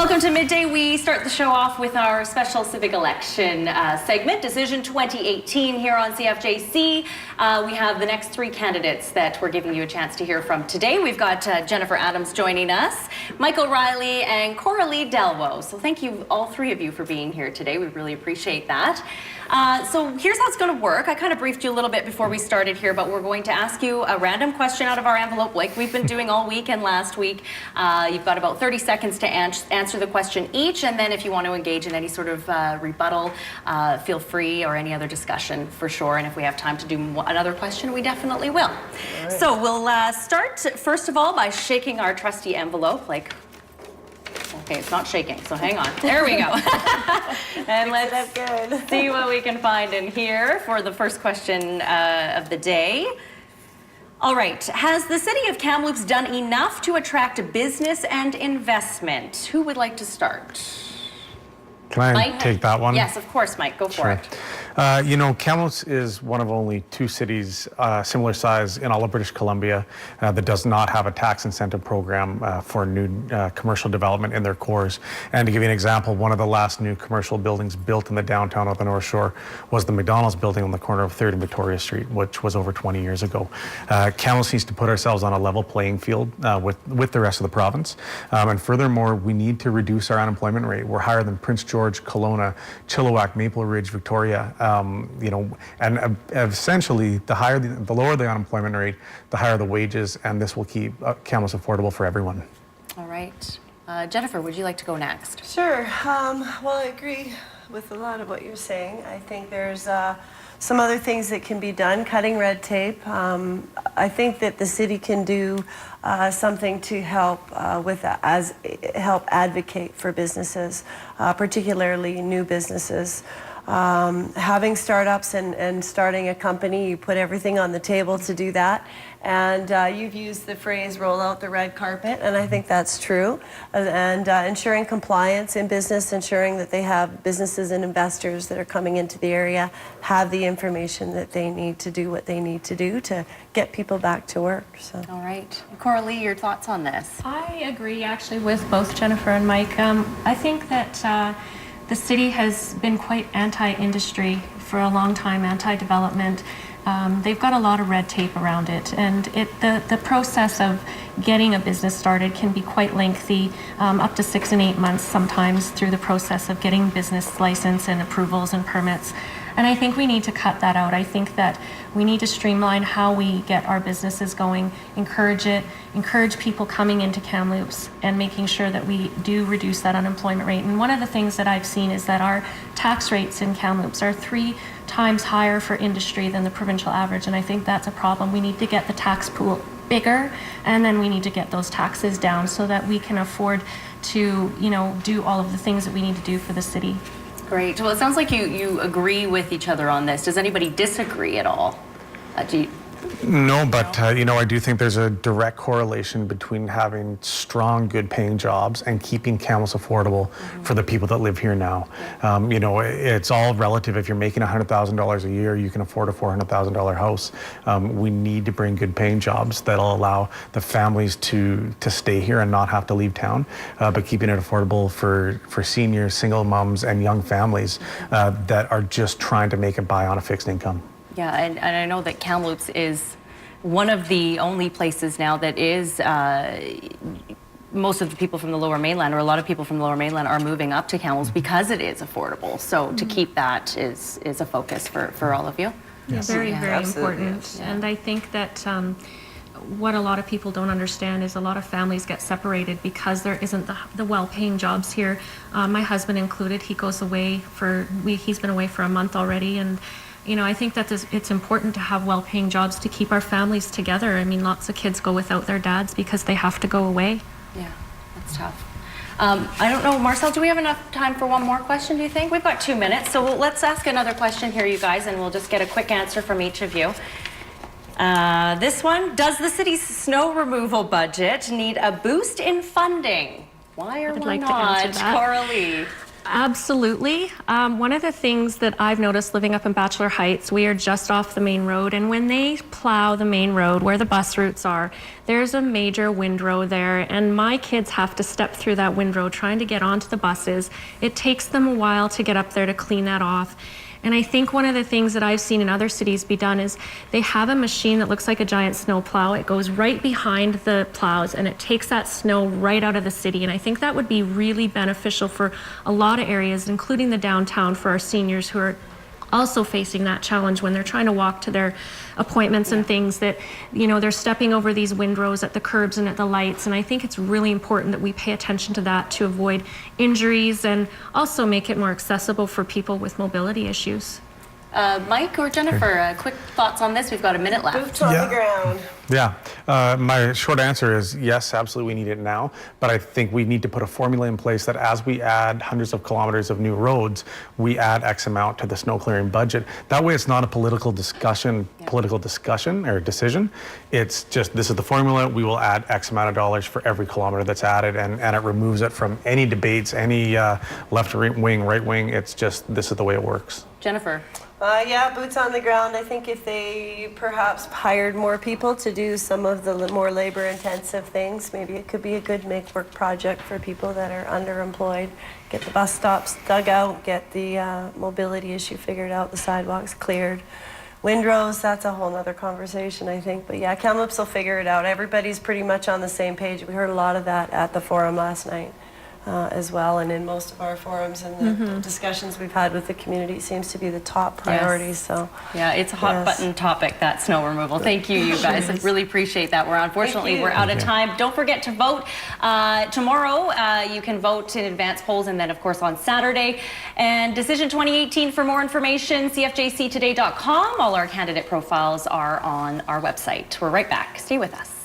Welcome to Midday. We start the show off with our special civic election segment, Decision 2018 here on CFJC. We have the next three candidates that we're giving you a chance to hear from today. We've got Jennifer Adams joining us, Michael Riley, and Coralie Delwo. So thank you, all three of you, for being here today. We really appreciate that. So here's how it's going to work. I kind of briefed you a little bit before we started here, but we're going to ask you a random question out of our envelope like we've been doing all week and last week. You've got about 30 seconds to answer the question each, and then if you want to engage in any sort of rebuttal, feel free, or any other discussion for sure. And if we have time to do another question, we definitely will. Right. So we'll start first of all by shaking our trusty envelope. Okay, it's not shaking, so hang on. There we go. And let's see what we can find in here for the first question of the day. All right, has the city of Kamloops done enough to attract business and investment? Who would like to start? Can I Mike? take that one? Yes, of course, Mike, go for it. You know, Kamloops is one of only two cities similar size in all of British Columbia that does not have a tax incentive program for new commercial development in their cores. And to give you an example, one of the last new commercial buildings built in the downtown of the North Shore was the McDonald's building on the corner of 3rd and Victoria Street, which was over 20 years ago. Kamloops needs to put ourselves on a level playing field with the rest of the province. And furthermore, we need to reduce our unemployment rate. We're higher than Prince George, Kelowna, Chilliwack, Maple Ridge, Victoria. You know, and essentially, the lower the unemployment rate, the higher the wages, and this will keep Kamloops affordable for everyone. All right. Jennifer, would you like to go next? Sure. Well, I agree with a lot of what you're saying. I think there's some other things that can be done, cutting red tape. I think that the city can do something to help help advocate for businesses, particularly new businesses. Having startups and starting a company, you put everything on the table to do that. And you've used the phrase roll out the red carpet, and I think that's true. And ensuring compliance in business, ensuring that they have businesses and investors that are coming into the area have the information that they need to do what they need to do to get people back to work. So. All right. Coralie, your thoughts on this? I agree actually with both Jennifer and Mike. I think that the city has been quite anti-industry for a long time, anti-development. They've got a lot of red tape around it, and the process of getting a business started can be quite lengthy, up to 6 and 8 months sometimes through the process of getting business license and approvals and permits. And I think we need to cut that out. I think that we need to streamline how we get our businesses going, encourage people coming into Kamloops, and making sure that we do reduce that unemployment rate. And one of the things that I've seen is that our tax rates in Kamloops are 3 times higher for industry than the provincial average, and I think that's a problem. We need to get the tax pool bigger, and then we need to get those taxes down so that we can afford to, you know, do all of the things that we need to do for the city. Great. Well, it sounds like you agree with each other on this. Does anybody disagree at all? No, but you know, I do think there's a direct correlation between having strong, good-paying jobs and keeping Kamloops affordable for the people that live here now. You know, it's all relative. If you're making $100,000 a year, you can afford a $400,000 house. We need to bring good-paying jobs that'll allow the families to stay here and not have to leave town, but keeping it affordable for seniors, single moms, and young families that are just trying to make it by on a fixed income. Yeah, and I know that Kamloops is one of the only places now that is, most of the people from the Lower Mainland, or a lot of people from the Lower Mainland, are moving up to Kamloops because it is affordable. So to keep that is a focus for all of you. Yes. Very important. Yeah. And I think that what a lot of people don't understand is a lot of families get separated because there isn't the well-paying jobs here. My husband included, he goes away he's been away for a month already, and you know, I think that it's important to have well-paying jobs to keep our families together. I mean, lots of kids go without their dads because they have to go away. Yeah, that's tough. I don't know, Marcel, do we have enough time for one more question, do you think? We've got 2 minutes, so let's ask another question here, you guys, and we'll just get a quick answer from each of you. This one, does the city's snow removal budget need a boost in funding? Why or why not, Coralie? Absolutely. One of the things that I've noticed living up in Bachelor Heights, we are just off the main road, and when they plow the main road where the bus routes are, there's a major windrow there, and my kids have to step through that windrow trying to get onto the buses. It takes them a while to get up there to clean that off. And I think one of the things that I've seen in other cities be done is they have a machine that looks like a giant snow plow. It goes right behind the plows and it takes that snow right out of the city. And I think that would be really beneficial for a lot of areas, including the downtown, for our seniors who are also facing that challenge when they're trying to walk to their appointments and things, that, you know, they're stepping over these windrows at the curbs and at the lights. And I think it's really important that we pay attention to that to avoid injuries and also make it more accessible for people with mobility issues. Mike or Jennifer, quick thoughts on this? We've got a minute left. Boots on the ground. Yeah, my short answer is yes, absolutely, we need it now. But I think we need to put a formula in place that as we add hundreds of kilometers of new roads, we add X amount to the snow clearing budget. That way, it's not a political discussion or decision. It's just, this is the formula. We will add X amount of dollars for every kilometer that's added, and it removes it from any debates, any left wing, right wing. It's just, this is the way it works. Jennifer. Yeah, boots on the ground. I think if they perhaps hired more people to do some of the more labor-intensive things, maybe it could be a good make-work project for people that are underemployed. Get the bus stops dug out, get the mobility issue figured out, the sidewalks cleared. Windrows, that's a whole other conversation, I think. But yeah, Kamloops will figure it out. Everybody's pretty much on the same page. We heard a lot of that at the forum last night. As well, and in most of our forums and the discussions we've had with the community, it seems to be the top priority. Yes. So yeah, it's a hot button topic, that snow removal. Thank you, you guys. I really appreciate that. Unfortunately, we're out of time. Don't forget to vote. Tomorrow, you can vote in advance polls, and then of course on Saturday. And Decision 2018, for more information, cfjctoday.com. All our candidate profiles are on our website. We're right back. Stay with us.